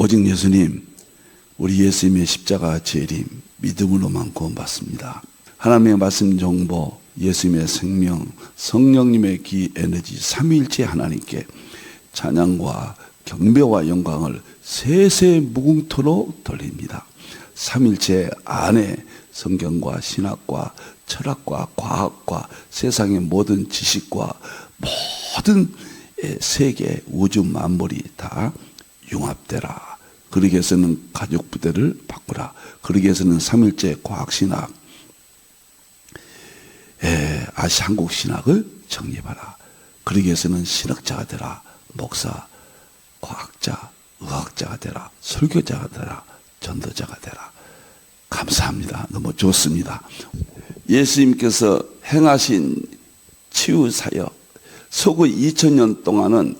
오직 예수님, 우리 예수님의 십자가 재림, 믿음으로만 구원받습니다. 하나님의 말씀 정보, 예수님의 생명, 성령님의 기 에너지, 삼위일체 하나님께 찬양과 경배와 영광을 세세 무궁토로 돌립니다. 삼일체 안에 성경과 신학과 철학과 과학과 세상의 모든 지식과 모든 세계 우주 만물이 다 융합되라. 그러기 위해서는 가족부대를 바꾸라. 그러기 위해서는 삼일체 과학신학, 아시 한국신학을 정립하라. 그러기 위해서는 신학자가 되라. 목사, 과학자, 의학자가 되라. 설교자가 되라. 전도자가 되라. 감사합니다. 너무 좋습니다. 예수님께서 행하신 치유사역, 서구 2000년 동안은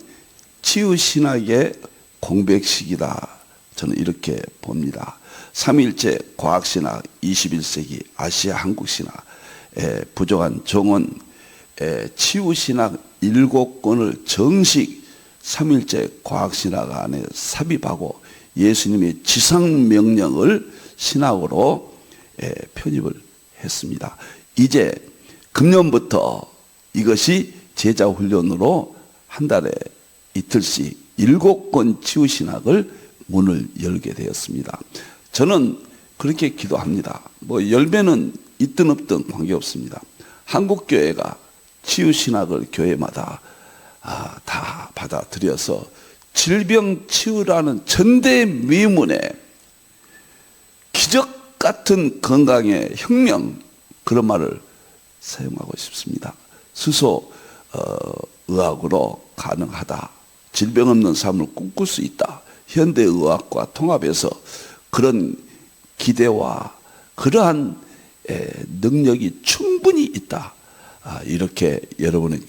치유신학의 공백시기다. 저는 이렇게 봅니다. 삼일체 과학신학, 21세기 아시아 한국신학에 부족한 정원 치유신학 7권을 정식 삼일체 과학신학 안에 삽입하고 예수님의 지상명령을 신학으로 편입을 했습니다. 이제 금년부터 이것이 제자훈련으로 한 달에 이틀씩 7권 치유신학을 문을 열게 되었습니다. 저는 그렇게 기도합니다. 뭐 열매는 있든 없든 관계없습니다. 한국교회가 치유신학을 교회마다 다 받아들여서 질병치유라는 전대미문의 기적 같은 건강의 혁명, 그런 말을 사용하고 싶습니다. 수소 의학으로 가능하다. 질병 없는 삶을 꿈꿀 수 있다. 현대의학과 통합해서 그런 기대와 그러한 능력이 충분히 있다. 이렇게 여러분의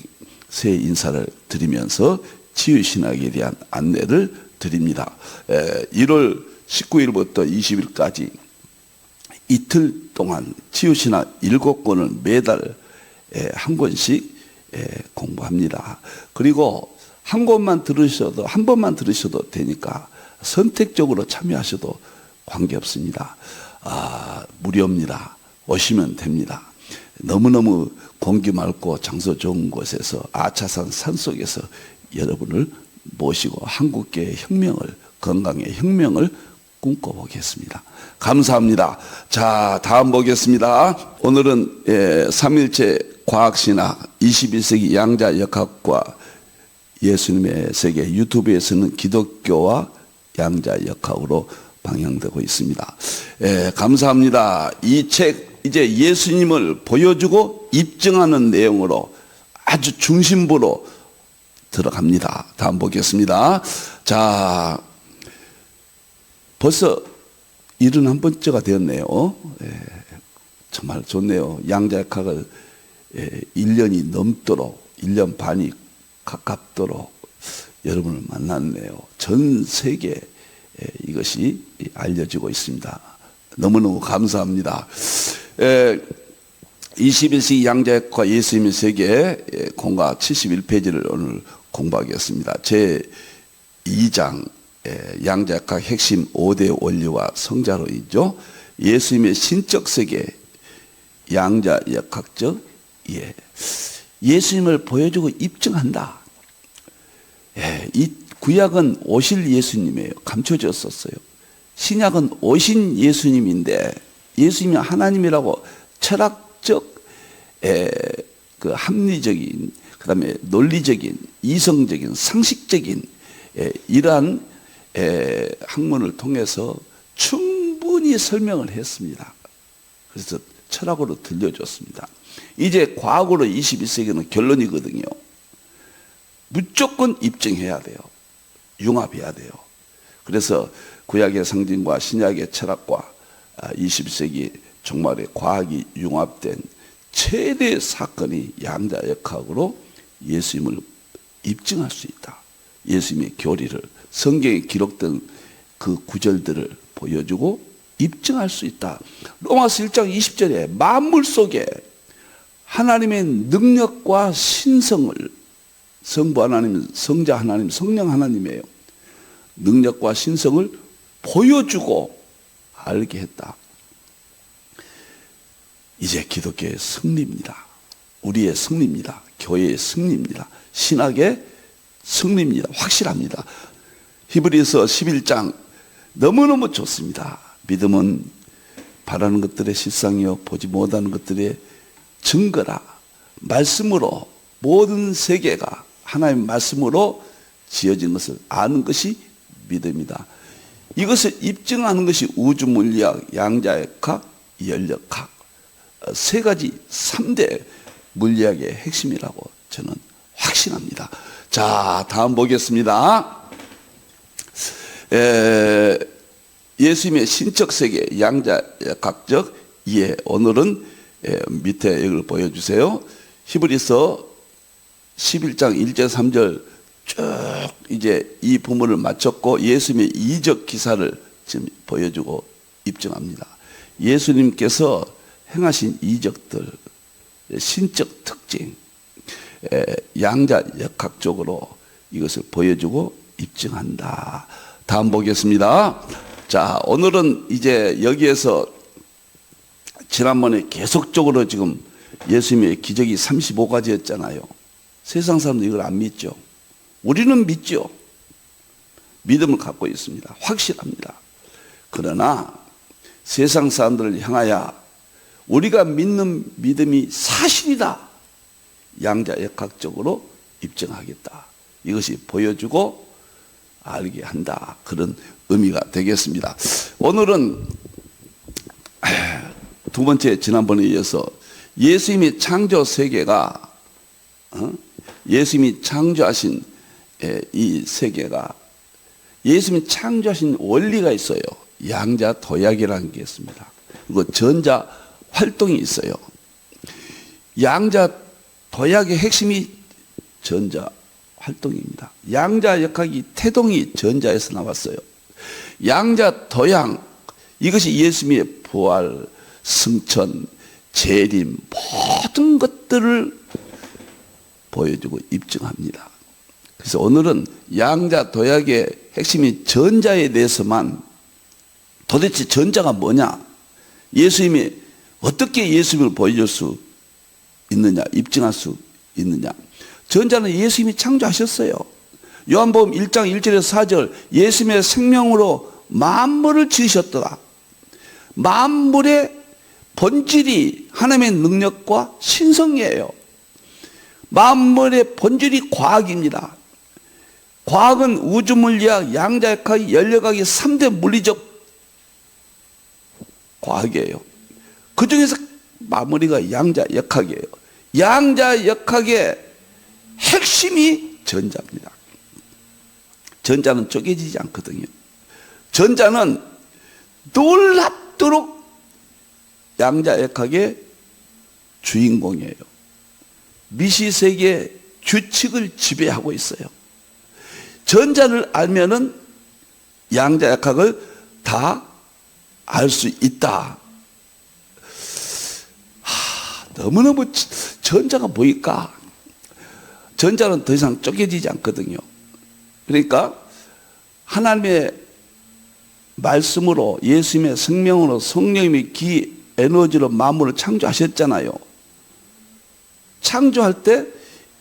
새해 인사를 드리면서 치유신학에 대한 안내를 드립니다. 1월 19일부터 20일까지 이틀 동안 치유신학 7권을 매달 한 권씩 공부합니다. 그리고 한 권만 들으셔도, 한 번만 들으셔도 되니까 선택적으로 참여하셔도 관계없습니다. 무료입니다. 오시면 됩니다. 너무너무 공기 맑고 장소 좋은 곳에서 아차산 산속에서 여러분을 모시고 한국계의 혁명을, 건강의 혁명을 꿈꿔보겠습니다. 감사합니다. 자, 다음 보겠습니다. 오늘은 삼일체 과학신학, 21세기 양자역학과 예수님의 세계, 유튜브에서는 기독교와 양자역학으로 방영되고 있습니다. 감사합니다. 이 책, 이제 예수님을 보여주고 입증하는 내용으로 아주 중심부로 들어갑니다. 다음 보겠습니다. 자, 벌써 71번째가 되었네요. 정말 좋네요. 양자역학을 1년이 넘도록, 1년 반이 가깝도록 여러분을 만났네요. 전 세계에 이것이 알려지고 있습니다. 너무너무 감사합니다. 21세기 양자역학과 예수님의 세계 공과 71페이지를 오늘 공부하겠습니다. 제 2장 양자역학 핵심 5대 원리와 성자론이죠. 예수님의 신적 세계, 양자역학적 예. 예수님을 보여주고 입증한다. 이 구약은 오실 예수님이에요. 감춰졌었어요. 신약은 오신 예수님인데, 예수님이 하나님이라고 철학적, 그 합리적인, 그 다음에 논리적인, 이성적인, 상식적인 이러한 학문을 통해서 충분히 설명을 했습니다. 그래서 철학으로 들려줬습니다. 이제 과학으로 21세기는 결론이거든요. 무조건 입증해야 돼요. 융합해야 돼요. 그래서 구약의 상징과 신약의 철학과 21세기 종말의 과학이 융합된 최대 사건이 양자역학으로 예수님을 입증할 수 있다. 예수님의 교리를, 성경에 기록된 그 구절들을 보여주고 입증할 수 있다. 로마서 1장 20절에 만물 속에 하나님의 능력과 신성을, 성부 하나님, 성자 하나님, 성령 하나님이에요. 능력과 신성을 보여주고 알게 했다. 이제 기독교의 승리입니다. 우리의 승리입니다. 교회의 승리입니다. 신학의 승리입니다. 확실합니다. 히브리서 11장 너무너무 좋습니다. 믿음은 바라는 것들의 실상이요 보지 못하는 것들의 증거라. 말씀으로 모든 세계가 하나님의 말씀으로 지어진 것을 아는 것이 믿음이다. 이것을 입증하는 것이 우주물리학, 양자역학, 연력학 세 가지 3대 물리학의 핵심이라고 저는 확신합니다. 자, 다음 보겠습니다. 예수님의 신적 세계, 양자역학적 이해. 오늘은 밑에 이걸 보여주세요. 히브리서 11장 1절 3절 쭉 이제 이 부분을 마쳤고 예수님의 이적 기사를 지금 보여주고 입증합니다. 예수님께서 행하신 이적들, 신적 특징, 양자역학적으로 이것을 보여주고 입증한다. 다음 보겠습니다. 자, 오늘은 이제 여기에서 지난번에 계속적으로 지금 예수님의 기적이 35가지였잖아요. 세상 사람들 이걸 안 믿죠. 우리는 믿죠. 믿음을 갖고 있습니다. 확실합니다. 그러나 세상 사람들을 향하여 우리가 믿는 믿음이 사실이다. 양자역학적으로 입증하겠다. 이것이 보여주고 알게 한다. 그런 의미가 되겠습니다. 오늘은 두 번째 지난번에 이어서 예수님의 창조 세계가 예수님이 창조하신 이 세계가 예수님이 창조하신 원리가 있어요. 양자 도약이라는 게 있습니다. 그리고 전자 활동이 있어요. 양자 도약의 핵심이 전자 활동입니다. 양자 역학이 태동이 전자에서 나왔어요. 양자 도양 이것이 예수님의 부활, 승천, 재림 모든 것들을 보여주고 입증합니다. 그래서 오늘은 양자 도약의 핵심인 전자에 대해서만 도대체 전자가 뭐냐? 예수님이 어떻게 예수님을 보여줄 수 있느냐? 입증할 수 있느냐? 전자는 예수님이 창조하셨어요. 요한복음 1장 1절에서 4절 예수님의 생명으로 만물을 지으셨더라. 만물의 본질이 하나님의 능력과 신성이에요. 만물의 본질이 과학입니다. 과학은 우주물리학, 양자역학, 연력학이 3대 물리적 과학이에요. 그 중에서 마무리가 양자역학이에요. 양자역학의 핵심이 전자입니다. 전자는 쪼개지지 않거든요. 전자는 놀랍도록 양자역학의 주인공이에요. 미시세계의 규칙을 지배하고 있어요. 전자를 알면은 양자역학을 다 알 수 있다. 너무너무 전자가 뭐일까? 전자는 더 이상 쪼개지지 않거든요. 그러니까 하나님의 말씀으로 예수님의 생명으로 성령님의 기 에너지로 만물을 창조하셨잖아요. 창조할 때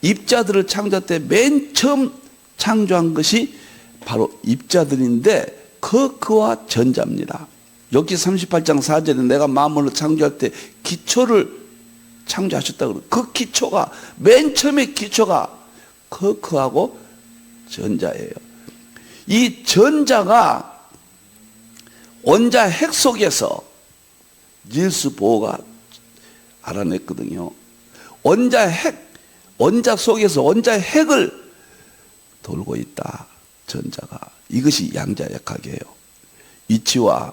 입자들을 창조할 때 맨 처음 창조한 것이 바로 입자들인데 그와 전자입니다. 욥기 38장 4절에 내가 만물을 창조할 때 기초를 창조하셨다고 그러고 그 기초가 맨 처음에 기초가 그하고 전자예요. 이 전자가 원자 핵 속에서 닐스 보어가 알아냈거든요. 원자 속에서 원자 핵을 돌고 있다. 전자가. 이것이 양자역학이에요. 위치와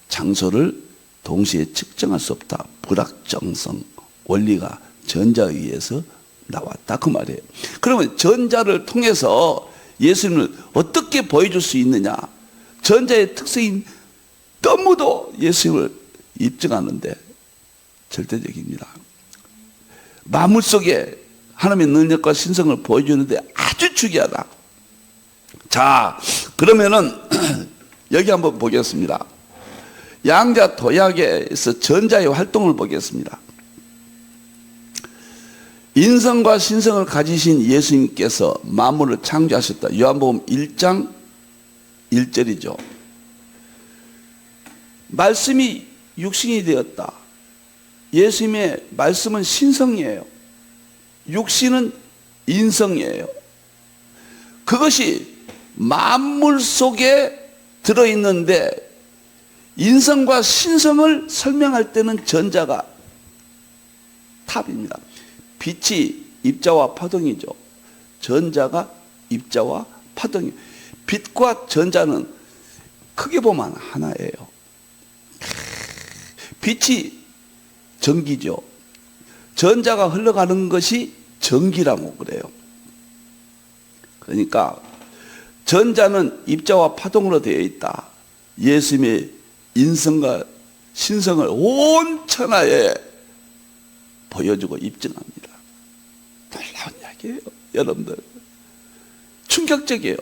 장소를 동시에 측정할 수 없다. 불확정성 원리가 전자에 의해서 나왔다. 그 말이에요. 그러면 전자를 통해서 예수님을 어떻게 보여줄 수 있느냐? 전자의 특성인 너무도 예수님을 입증하는데 절대적입니다. 만물 속에 하나님의 능력과 신성을 보여주는데 아주 중요하다. 자, 그러면은 여기 한번 보겠습니다. 양자 도약에서 전자의 활동을 보겠습니다. 인성과 신성을 가지신 예수님께서 만물을 창조하셨다. 요한복음 1장 1절이죠. 말씀이 육신이 되었다. 예수님의 말씀은 신성이에요. 육신은 인성이에요. 그것이 만물 속에 들어있는데 인성과 신성을 설명할 때는 전자가 탑입니다. 빛이 입자와 파동이죠. 전자가 입자와 파동이에요. 빛과 전자는 크게 보면 하나예요. 빛이 전기죠. 전자가 흘러가는 것이 전기라고 그래요. 그러니까 전자는 입자와 파동으로 되어 있다. 예수님의 인성과 신성을 온 천하에 보여주고 입증합니다. 놀라운 이야기예요. 여러분들 충격적이에요.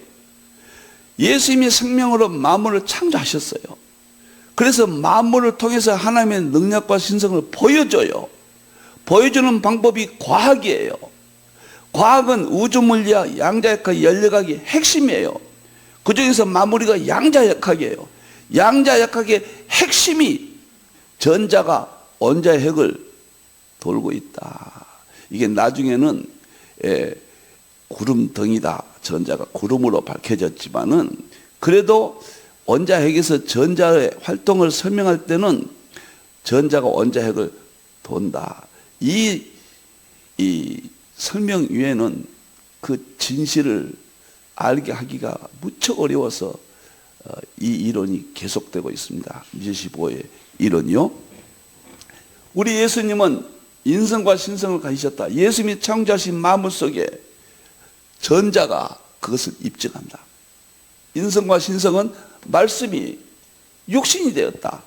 예수님이 생명으로 만물을 창조하셨어요. 그래서 만물을 통해서 하나님의 능력과 신성을 보여줘요. 보여주는 방법이 과학이에요. 과학은 우주물리학, 양자역학, 연력학이 핵심이에요. 그 중에서 마무리가 양자역학이에요. 양자역학의 핵심이 전자가 원자의 핵을 돌고 있다. 이게 나중에는 구름덩이다. 전자가 구름으로 밝혀졌지만은 그래도 원자핵에서 전자의 활동을 설명할 때는 전자가 원자핵을 돈다. 이 설명 위에는 그 진실을 알게 하기가 무척 어려워서 이 이론이 계속되고 있습니다. 미시보의 이론이요. 우리 예수님은 인성과 신성을 가지셨다. 예수님이 창조하신 만물 속에 전자가 그것을 입증한다. 인성과 신성은 말씀이 육신이 되었다.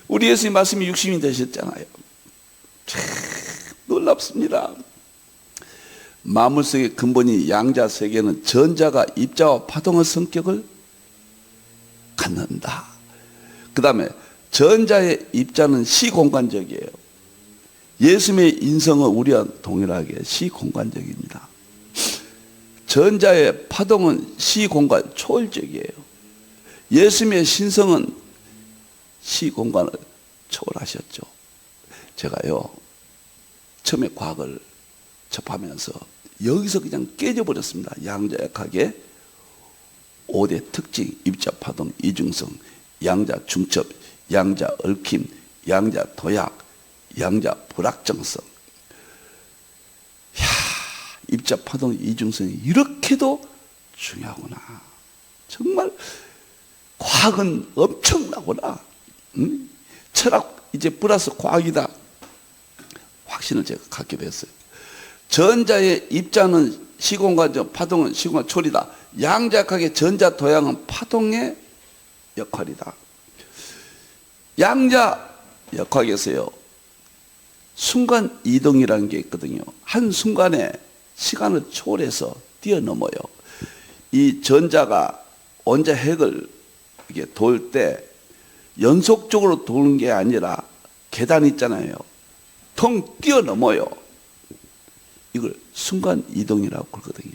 우리 예수님 말씀이 육신이 되셨잖아요. 참 놀랍습니다. 만물 속의 근본이 양자 세계는 전자가 입자와 파동의 성격을 갖는다. 그 다음에 전자의 입자는 시공간적이에요. 예수님의 인성은 우리와 동일하게 시공간적입니다. 전자의 파동은 시공간 초월적이에요. 예수님의 신성은 시공간을 초월하셨죠. 제가요 처음에 과학을 접하면서 여기서 그냥 깨져버렸습니다. 양자역학의 5대 특징, 입자 파동, 이중성, 양자 중첩, 양자 얽힘, 양자 도약, 양자 불확정성. 입자 파동, 이중성이 이렇게도 중요하구나. 정말 과학은 엄청나구나. 철학 이제 플러스 과학이다. 확신을 제가 갖게 됐어요. 전자의 입자는 시공간, 파동은 시공간 초리다. 양자역학의 전자 도양은 파동의 역할이다. 양자역학에서요 순간 이동이라는 게 있거든요. 한 순간에 시간을 초월해서 뛰어넘어요. 이 전자가 원자 핵을 이렇게 돌 때 연속적으로 도는 게 아니라 계단 있잖아요. 통 뛰어넘어요. 이걸 순간 이동이라고 그러거든요.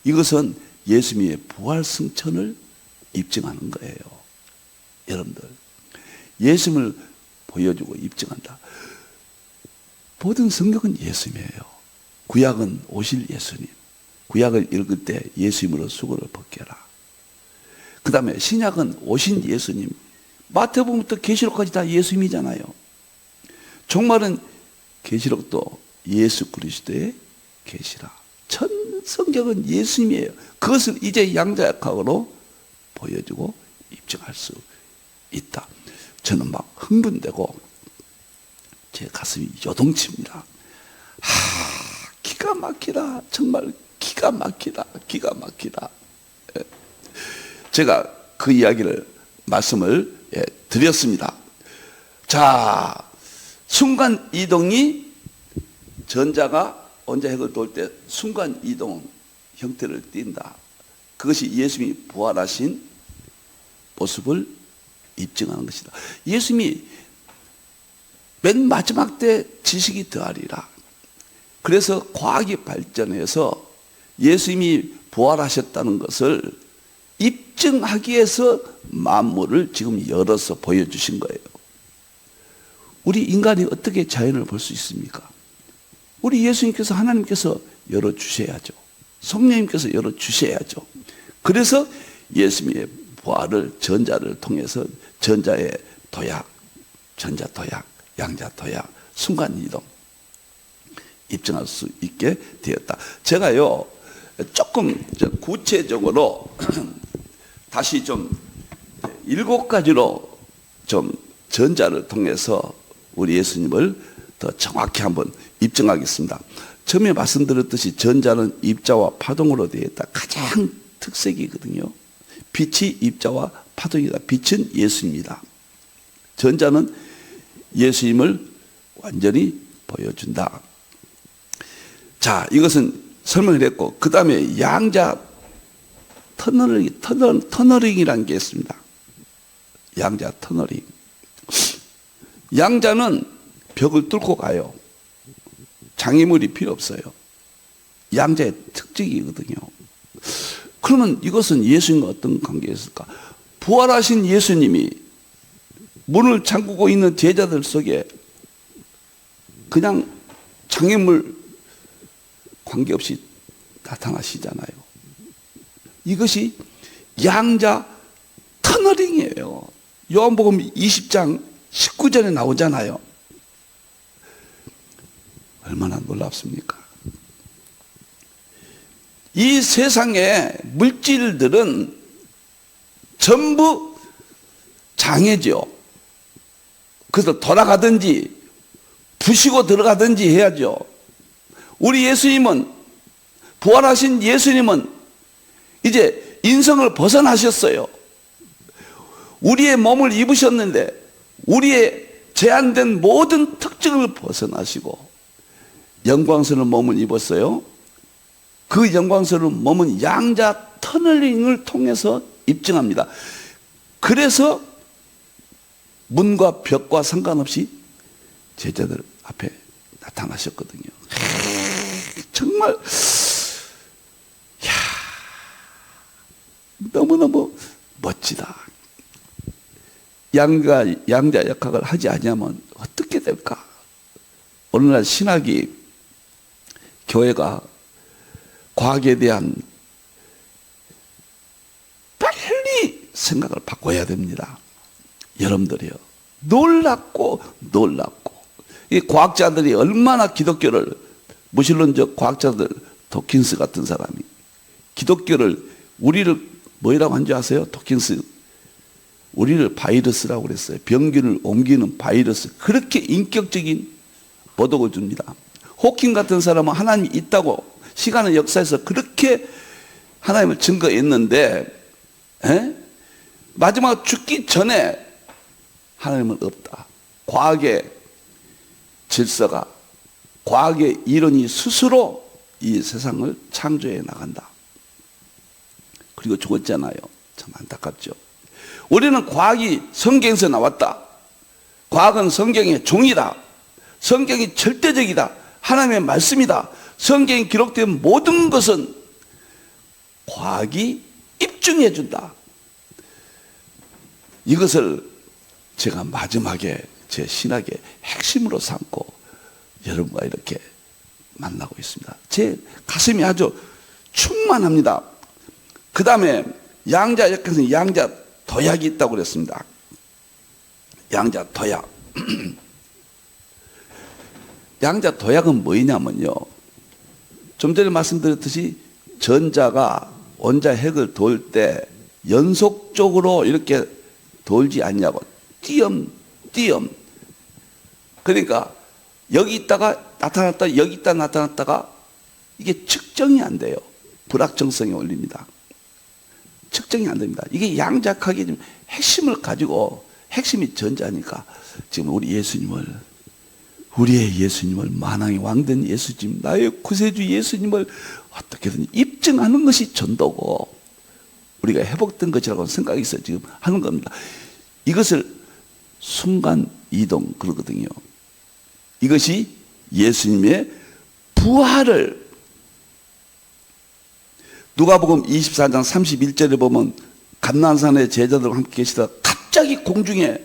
이것은 예수님의 부활 승천을 입증하는 거예요. 여러분들 예수님을 보여주고 입증한다. 모든 성경은 예수님이에요. 구약은 오실 예수님. 구약을 읽을 때 예수님으로 수고를 벗겨라. 그 다음에 신약은 오신 예수님. 마태복음부터 계시록까지 다 예수님이잖아요. 종말은 계시록도 예수 그리스도의 계시라. 전 성경은 예수님이에요. 그것을 이제 양자역학으로 보여주고 입증할 수 있다. 저는 막 흥분되고 제 가슴이 요동칩니다. 기가 막히다. 정말 기가 막히다. 기가 막히다. 제가 그 이야기를 말씀을 드렸습니다. 자, 순간 이동이 전자가 원자핵을 돌 때 순간 이동 형태를 띈다. 그것이 예수님이 부활하신 모습을 입증하는 것이다. 예수님이 맨 마지막 때 지식이 더하리라. 그래서 과학이 발전해서 예수님이 부활하셨다는 것을 입증하기 위해서 만물을 지금 열어서 보여주신 거예요. 우리 인간이 어떻게 자연을 볼 수 있습니까? 우리 예수님께서, 하나님께서 열어주셔야죠. 성령님께서 열어주셔야죠. 그래서 예수님의 부활을 전자를 통해서 전자의 도약, 전자 도약, 양자 도약, 순간이동 입증할 수 있게 되었다. 제가요 조금 구체적으로 다시 좀 7가지로 좀 전자를 통해서 우리 예수님을 더 정확히 한번 입증하겠습니다. 처음에 말씀드렸듯이 전자는 입자와 파동으로 되어 있다. 가장 특색이거든요. 빛이 입자와 파동이다. 빛은 예수입니다. 전자는 예수님을 완전히 보여준다. 자, 이것은 설명을 했고, 그 다음에 양자 터널링이라는 게 있습니다. 양자 터널링. 양자는 벽을 뚫고 가요. 장애물이 필요 없어요. 양자의 특징이거든요. 그러면 이것은 예수님과 어떤 관계였을까? 부활하신 예수님이 문을 잠그고 있는 제자들 속에 그냥 장애물 관계없이 나타나시잖아요. 이것이 양자 터널링이에요. 요한복음 20장 19절에 나오잖아요. 얼마나 놀랍습니까? 이 세상의 물질들은 전부 장애죠. 그래서 돌아가든지 부시고 들어가든지 해야죠. 우리 예수님은, 부활하신 예수님은 이제 인성을 벗어나셨어요. 우리의 몸을 입으셨는데 우리의 제한된 모든 특징을 벗어나시고 영광스러운 몸을 입었어요. 그 영광스러운 몸은 양자 터널링을 통해서 입증합니다. 그래서 문과 벽과 상관없이 제자들 앞에 나타나셨거든요. 정말 너무너무 멋지다. 양자 역학을 하지 않으면 어떻게 될까? 오늘날 신학이, 교회가 과학에 대한 빨리 생각을 바꿔야 됩니다. 여러분들이요, 놀랍고 이 과학자들이 얼마나 기독교를, 무신론적 과학자들, 도킨스 같은 사람이 기독교를, 우리를 뭐라고 한 줄 아세요? 도킨스, 우리를 바이러스라고 그랬어요. 병균을 옮기는 바이러스. 그렇게 인격적인 보도를 줍니다. 호킹 같은 사람은 하나님이 있다고 시간의 역사에서 그렇게 하나님을 증거했는데, 마지막 죽기 전에 하나님은 없다. 과학의 질서가, 과학의 이론이 스스로 이 세상을 창조해 나간다. 그리고 죽었잖아요. 참 안타깝죠. 우리는 과학이 성경에서 나왔다. 과학은 성경의 종이다. 성경이 절대적이다. 하나님의 말씀이다. 성경에 기록된 모든 것은 과학이 입증해 준다. 이것을 제가 마지막에 제 신학의 핵심으로 삼고 여러분과 이렇게 만나고 있습니다. 제 가슴이 아주 충만합니다. 그 다음에 양자 역학에서 양자 도약이 있다고 그랬습니다. 양자 도약. 양자 도약은 뭐냐면요, 좀 전에 말씀드렸듯이 전자가 원자 핵을 돌 때 연속적으로 이렇게 돌지 않냐고, 띄엄 그러니까 여기 있다가 나타났다, 여기 있다 나타났다가 이게 측정이 안 돼요. 불확정성이 올립니다. 측정이 안 됩니다. 이게 양자학의 좀 핵심을 가지고, 핵심이 전자니까 지금 우리의 예수님을, 만왕의 왕된 예수님, 나의 구세주 예수님을 어떻게든 입증하는 것이 전도고, 우리가 회복된 것이라고 생각해서 지금 하는 겁니다. 이것을 순간 이동 그러거든요. 이것이 예수님의 부활을 누가복음 24장 31절에 보면 감난산의 제자들과 함께 계시다가 갑자기 공중에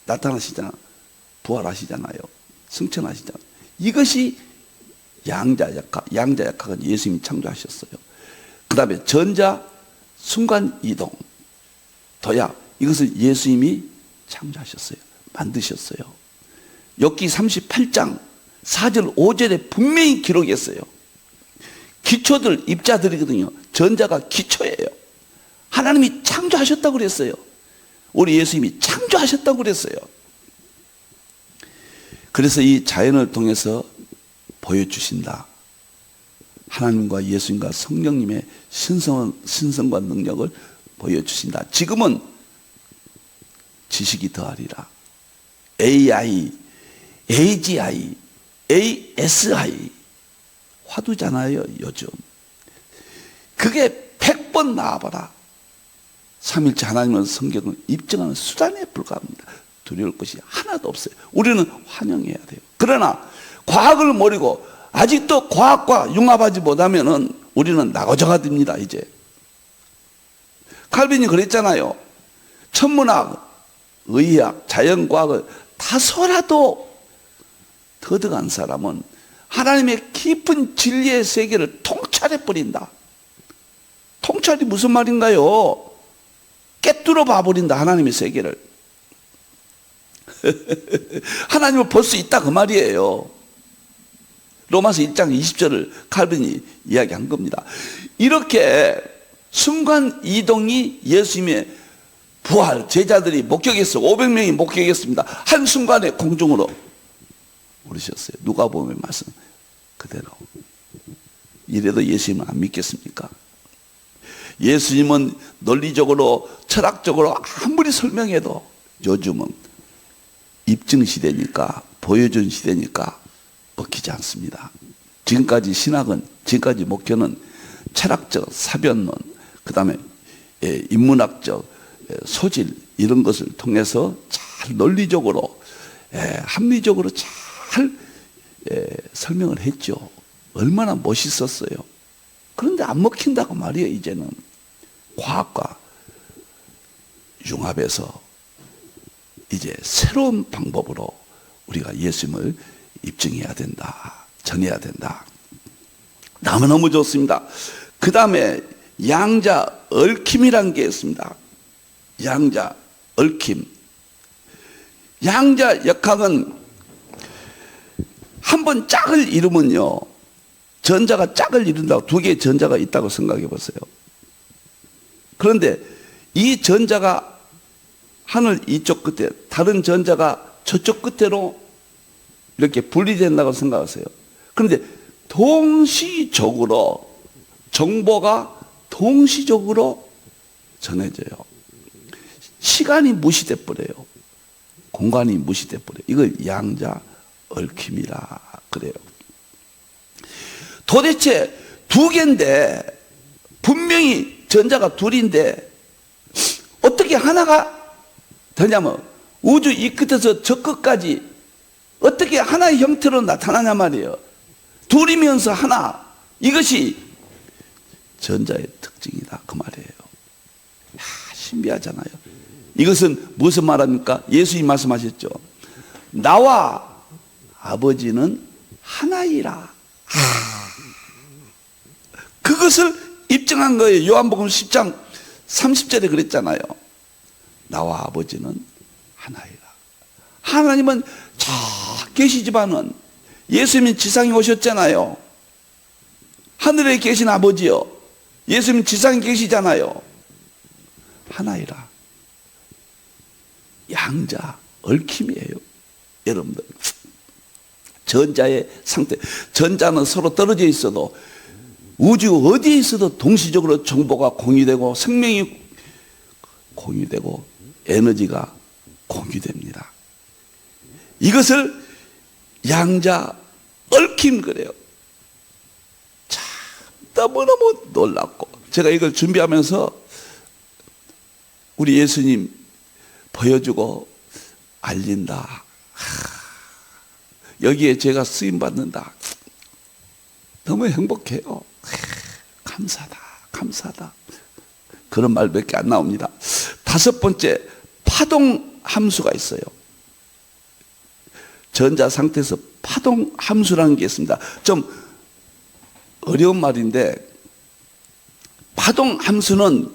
나타나시잖아요. 부활하시잖아요. 승천하시잖아요. 이것이 양자역학은 예수님이 창조하셨어요. 그 다음에 전자, 순간 이동, 도약, 이것을 예수님이 창조하셨어요. 만드셨어요. 욥기 38장 4절 5절에 분명히 기록했어요. 기초들 입자들이거든요. 전자가 기초예요. 하나님이 창조하셨다고 그랬어요. 우리 예수님이 창조하셨다고 그랬어요. 그래서 이 자연을 통해서 보여주신다. 하나님과 예수님과 성령님의 신성과 능력을 보여주신다. 지금은 지식이 더하리라. AI, AGI, ASI 화두잖아요, 요즘. 그게 100번 나와봐라. 삼일째 하나님은 성경을 입증하는 수단에 불과합니다. 두려울 것이 하나도 없어요. 우리는 환영해야 돼요. 그러나 과학을 모르고 아직도 과학과 융합하지 못하면은 우리는 나고자가 됩니다, 이제. 칼빈이 그랬잖아요. 천문학, 의학, 자연과학을 다소라도 터득한 사람은 하나님의 깊은 진리의 세계를 통찰해 버린다. 통찰이 무슨 말인가요? 깨뚫어 봐버린다, 하나님의 세계를. 하나님을 볼 수 있다, 그 말이에요. 로마서 1장 20절을 칼빈이 이야기한 겁니다. 이렇게 순간 이동이 예수님의 부활, 제자들이 목격했어. 500명이 목격했습니다. 한순간에 공중으로 오르셨어요. 누가복음의 말씀 그대로. 이래도 예수님은 안 믿겠습니까? 예수님은 논리적으로 철학적으로 아무리 설명해도 요즘은 입증 시대니까, 보여준 시대니까 먹히지 않습니다. 지금까지 신학은, 지금까지 목표는 철학적 사변론, 그 다음에 인문학적 소질, 이런 것을 통해서 잘 논리적으로, 합리적으로 잘 설명을 했죠. 얼마나 멋있었어요. 그런데 안 먹힌다고 말이에요. 이제는 과학과 융합해서 이제 새로운 방법으로 우리가 예수님을 입증해야 된다, 전해야 된다. 너무너무 좋습니다. 그 다음에 양자 얽힘이라는 게 있습니다. 양자 얽힘. 양자 역학은 한 번 짝을 이루면요, 전자가 짝을 이룬다고, 두 개의 전자가 있다고 생각해 보세요. 그런데 이 전자가 하늘 이쪽 끝에, 다른 전자가 저쪽 끝으로 이렇게 분리된다고 생각하세요. 그런데 동시적으로 정보가 동시적으로 전해져요. 시간이 무시돼 버려요. 공간이 무시돼 버려요. 이걸 양자 얽힘이라 그래요. 도대체 두 개인데, 분명히 전자가 둘인데 어떻게 하나가 되냐면, 우주 이 끝에서 저 끝까지 어떻게 하나의 형태로 나타나냐 말이에요. 둘이면서 하나. 이것이 전자의 특징이다, 그 말이에요. 신비하잖아요. 이것은 무슨 말합니까? 예수님 말씀하셨죠. 나와 아버지는 하나이라. 그것을 입증한 거예요. 요한복음 10장 30절에 그랬잖아요. 나와 아버지는 하나이라. 하나님은 저 계시지만은 예수님이 지상에 오셨잖아요. 하늘에 계신 아버지요, 예수님 지상에 계시잖아요. 하나이라. 양자 얽힘이에요. 여러분들, 전자의 상태, 전자는 서로 떨어져 있어도 우주 어디에 있어도 동시적으로 정보가 공유되고 생명이 공유되고 에너지가 공유됩니다. 이것을 양자 얽힘 그래요. 참 너무너무 놀랍고, 제가 이걸 준비하면서 우리 예수님 보여주고 알린다. 여기에 제가 쓰임받는다. 너무 행복해요. 감사하다, 감사하다. 그런 말밖에 안 나옵니다. 다섯 번째, 파동 함수가 있어요. 전자 상태에서 파동 함수라는 게 있습니다. 좀 어려운 말인데, 파동 함수는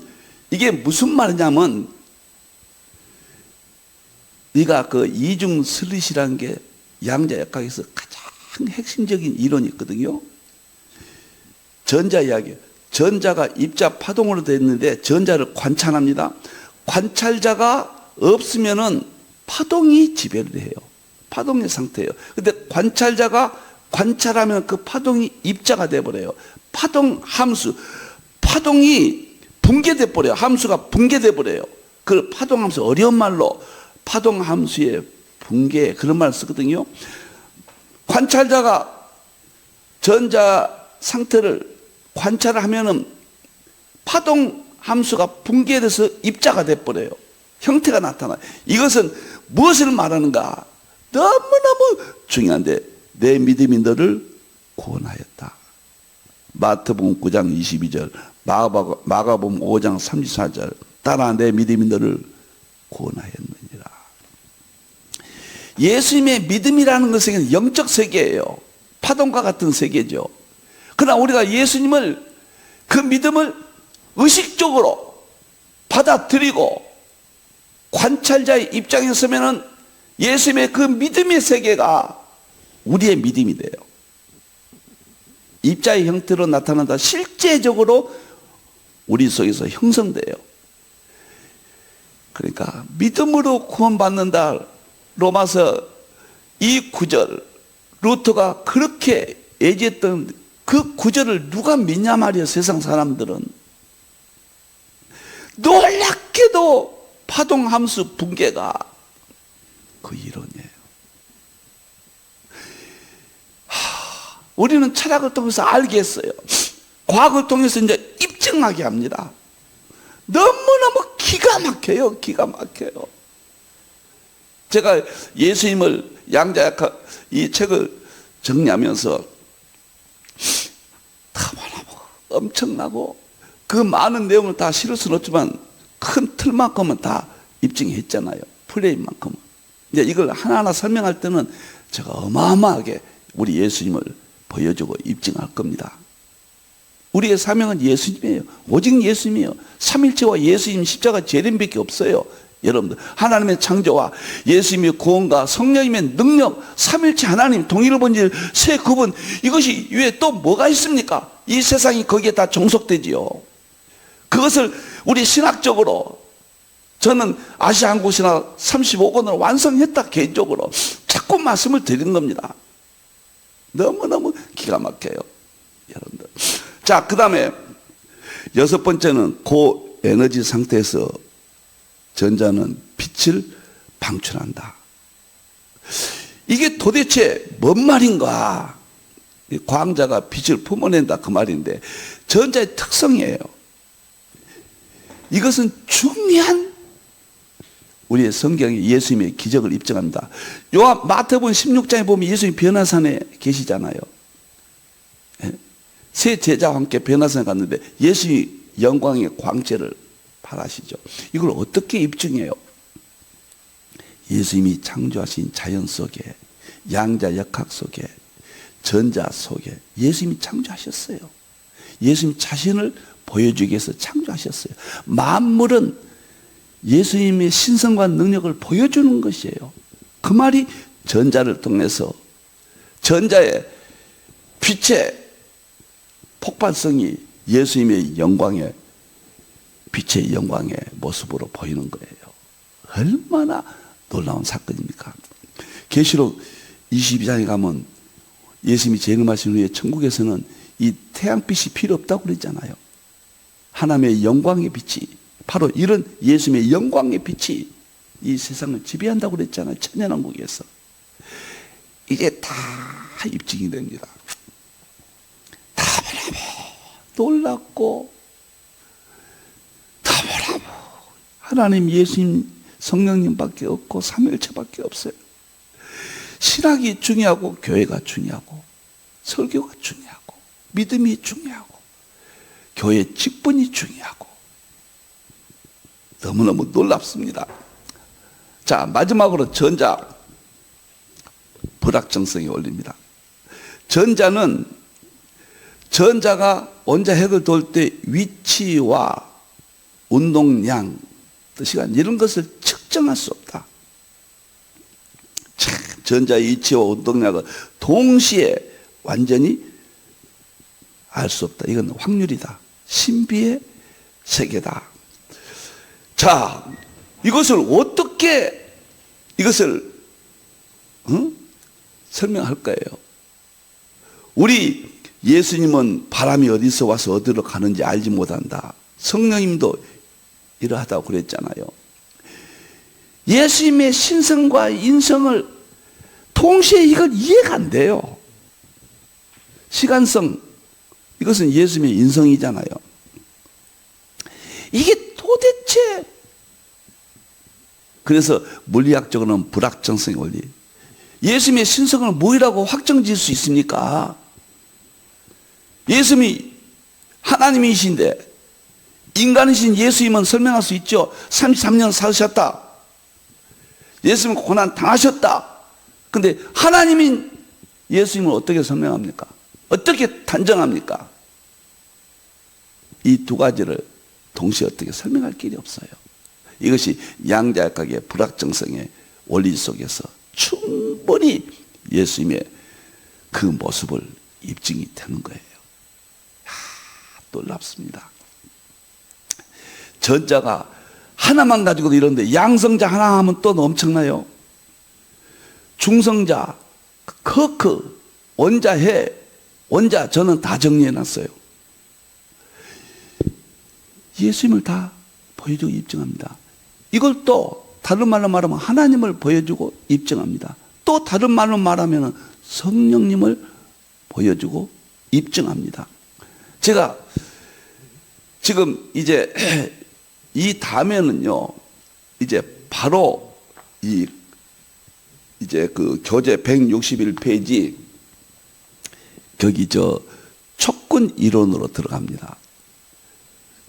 이게 무슨 말이냐면, 네가 그 이중 슬릿이라는 게 양자역학에서 가장 핵심적인 이론이 있거든요. 전자 이야기. 전자가 입자 파동으로 되어 있는데 전자를 관찰합니다. 관찰자가 없으면은 파동이 지배를 해요. 파동의 상태예요. 근데 관찰자가 관찰하면 그 파동이 입자가 되어버려요. 파동 함수. 파동이 붕괴돼 버려요. 함수가 붕괴돼 버려요. 그 파동 함수, 어려운 말로 파동 함수의 붕괴, 그런 말을 쓰거든요. 관찰자가 전자 상태를 관찰을 하면은 파동 함수가 붕괴돼서 입자가 돼버려요. 형태가 나타나요. 이것은 무엇을 말하는가? 너무너무 중요한데, 내 믿음이 너를 구원하였다. 마태복음 9장 22절, 마가복음 5장 34절, 따라 내 믿음이 너를 구원하였느니라. 예수님의 믿음이라는 것은 영적 세계예요. 파동과 같은 세계죠. 그러나 우리가 예수님을, 그 믿음을 의식적으로 받아들이고 관찰자의 입장에 서면은 예수님의 그 믿음의 세계가 우리의 믿음이 돼요. 입자의 형태로 나타난다. 실제적으로 우리 속에서 형성돼요. 그러니까 믿음으로 구원받는다. 로마서 이 구절, 루터가 그렇게 예지했던 그 구절을 누가 믿냐 말이에요. 세상 사람들은. 놀랍게도 파동함수 붕괴가 그 이론이에요. 우리는 철학을 통해서 알게 했어요. 과학을 통해서 이제 입증하게 합니다. 너무너무 기가 막혀요. 기가 막혀요. 제가 예수님을 양자역학 이 책을 정리하면서 너무너무 엄청나고 그 많은 내용을 다 실을 수는 없지만 큰 틀만큼은 다 입증했잖아요. 플레임만큼은. 이제 이걸 하나하나 설명할 때는 제가 어마어마하게 우리 예수님을 보여주고 입증할 겁니다. 우리의 사명은 예수님이에요. 오직 예수님이에요. 삼일체와 예수님 십자가 재림밖에 없어요. 여러분들, 하나님의 창조와 예수님의 구원과 성령님의 능력, 삼일체 하나님 동일을 본질 세 구분, 이것이 위에 또 뭐가 있습니까? 이 세상이 거기에 다 종속되지요. 그것을 우리 신학적으로, 저는 아시아 한국신학 35권을 완성했다. 개인적으로 자꾸 말씀을 드리는 겁니다. 너무너무 기가 막혀요, 여러분들. 자, 그 다음에 여섯 번째는 고에너지 상태에서 전자는 빛을 방출한다. 이게 도대체 뭔 말인가? 과학자가 빛을 뿜어낸다, 그 말인데, 전자의 특성이에요. 이것은 중요한 우리의 성경에 예수님의 기적을 입증합니다. 마태복음 16장에 보면 예수님이 변화산에 계시잖아요. 세 제자와 함께 변화산에 갔는데 예수님이 영광의 광채를 발하시죠. 이걸 어떻게 입증해요? 예수님이 창조하신 자연 속에, 양자역학 속에, 전자 속에 예수님이 창조하셨어요. 예수님 자신을 보여주기 위해서 창조하셨어요. 만물은 예수님의 신성과 능력을 보여주는 것이에요. 그 말이 전자를 통해서 전자의 빛의 폭발성이 예수님의 영광의 빛의 영광의 모습으로 보이는 거예요. 얼마나 놀라운 사건입니까? 계시록 22장에 가면 예수님이 재림하신 후에 천국에서는 이 태양빛이 필요 없다고 그랬잖아요. 하나님의 영광의 빛이, 바로 이런 예수님의 영광의 빛이 이 세상을 지배한다고 그랬잖아요. 천년왕국에서. 이게 다 입증이 됩니다. 너무너무 놀랍고 너무너무 하나님, 예수님, 성령님밖에 없고 삼위일체밖에 없어요. 신학이 중요하고 교회가 중요하고 설교가 중요하고 믿음이 중요하고 교회 직분이 중요하고 너무너무 놀랍습니다. 자, 마지막으로 전자, 불확정성이 올립니다. 전자가 원자 핵을 돌 때 위치와 운동량, 시간 이런 것을 측정할 수 없다. 전자의 위치와 운동량을 동시에 완전히 알 수 없다. 이건 확률이다. 신비의 세계다. 자, 이것을 어떻게 설명할 거예요? 우리 예수님은 바람이 어디서 와서 어디로 가는지 알지 못한다. 성령님도 이러하다고 그랬잖아요. 예수님의 신성과 인성을 동시에 이걸 이해가 안 돼요. 시간성, 이것은 예수님의 인성이잖아요. 이게 도대체, 그래서 물리학적으로는 불확정성의 원리. 예수님의 신성을 뭐라고 확정지을 수 있습니까? 예수님이 하나님이신데 인간이신 예수님은 설명할 수 있죠. 33년 사셨다. 예수님은 고난 당하셨다. 근데 하나님인 예수님을 어떻게 설명합니까? 어떻게 단정합니까? 이 두 가지를 동시에 어떻게 설명할 길이 없어요. 이것이 양자역학의 불확정성의 원리 속에서 충분히 예수님의 그 모습을 입증이 되는 거예요. 놀랍습니다. 전자가 하나만 가지고도 이런데 양성자 하나 하면 또 엄청나요. 중성자, 커크, 원자, 해, 원자, 저는 다 정리해놨어요. 예수님을 다 보여주고 입증합니다. 이걸 또 다른 말로 말하면 하나님을 보여주고 입증합니다. 또 다른 말로 말하면 성령님을 보여주고 입증합니다. 제가 지금 이제 이 다음에는요, 이제 바로 이제 그 교재 161페이지 거기 촉근 이론으로 들어갑니다.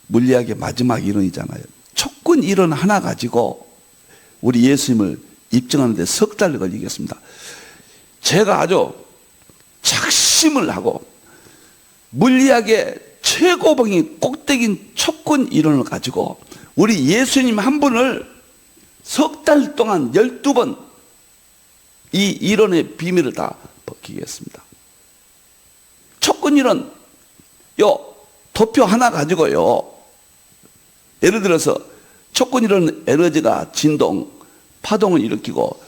물리학의 마지막 이론이잖아요. 촉근 이론 하나 가지고 우리 예수님을 입증하는데 석 달 걸리겠습니다. 제가 아주 작심을 하고 물리학의 최고봉이 꼭대기인 촉근 이론을 가지고 우리 예수님 한 분을 석 달 동안 12번 이 이론의 비밀을 다 벗기겠습니다. 촉근 이론, 도표 하나 가지고요. 예를 들어서 촉근 이론은 에너지가 진동, 파동을 일으키고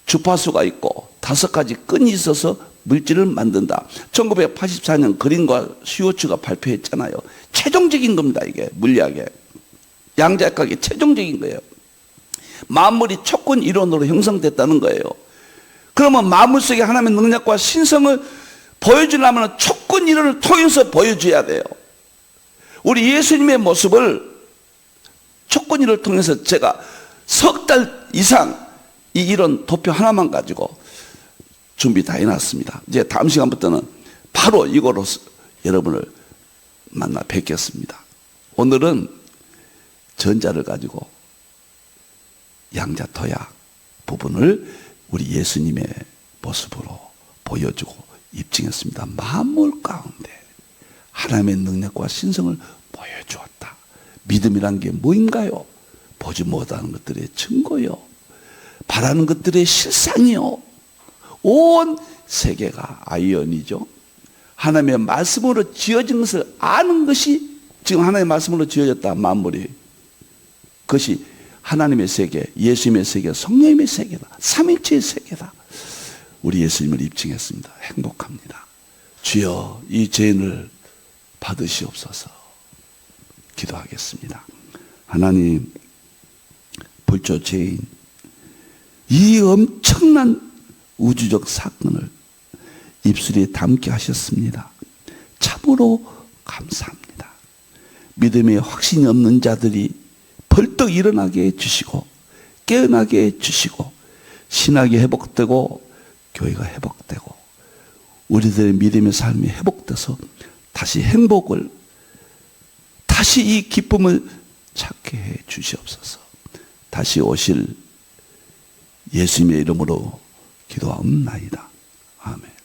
주파수가 있고 5가지 끈이 있어서 물질을 만든다. 1984년 그린과 슈워츠가 발표했잖아요. 최종적인 겁니다. 이게 물리학의 양자역학의 최종적인 거예요. 만물이 촉근 이론으로 형성됐다는 거예요. 그러면 만물 속에 하나님의 능력과 신성을 보여주려면 촉근 이론을 통해서 보여줘야 돼요. 우리 예수님의 모습을 촉근 이론을 통해서 제가 석 달 이상 이 이론 도표 하나만 가지고 준비 다 해놨습니다. 이제 다음 시간부터는 바로 이거로 여러분을 만나 뵙겠습니다. 오늘은 전자를 가지고 양자토약 부분을 우리 예수님의 모습으로 보여주고 입증했습니다. 만물 가운데 하나님의 능력과 신성을 보여주었다. 믿음이란 게 뭐인가요? 보지 못하는 것들의 증거요, 바라는 것들의 실상이요. 온 세계가 아이언이죠. 하나님의 말씀으로 지어진 것을 아는 것이 지금 하나님의 말씀으로 지어졌다. 만물이, 그것이 하나님의 세계, 예수님의 세계, 성령님의 세계다. 삼위일체의 세계다. 우리 예수님을 입증했습니다. 행복합니다. 주여, 이 죄인을 받으시옵소서. 기도하겠습니다. 하나님, 불조 죄인, 이 엄청난 우주적 사건을 입술에 담게 하셨습니다. 참으로 감사합니다. 믿음에 확신이 없는 자들이 벌떡 일어나게 해주시고 깨어나게 해주시고 신학이 회복되고 교회가 회복되고 우리들의 믿음의 삶이 회복돼서 다시 행복을 다시 이 기쁨을 찾게 해 주시옵소서. 다시 오실 예수님의 이름으로 기도하옵나이다. 아멘.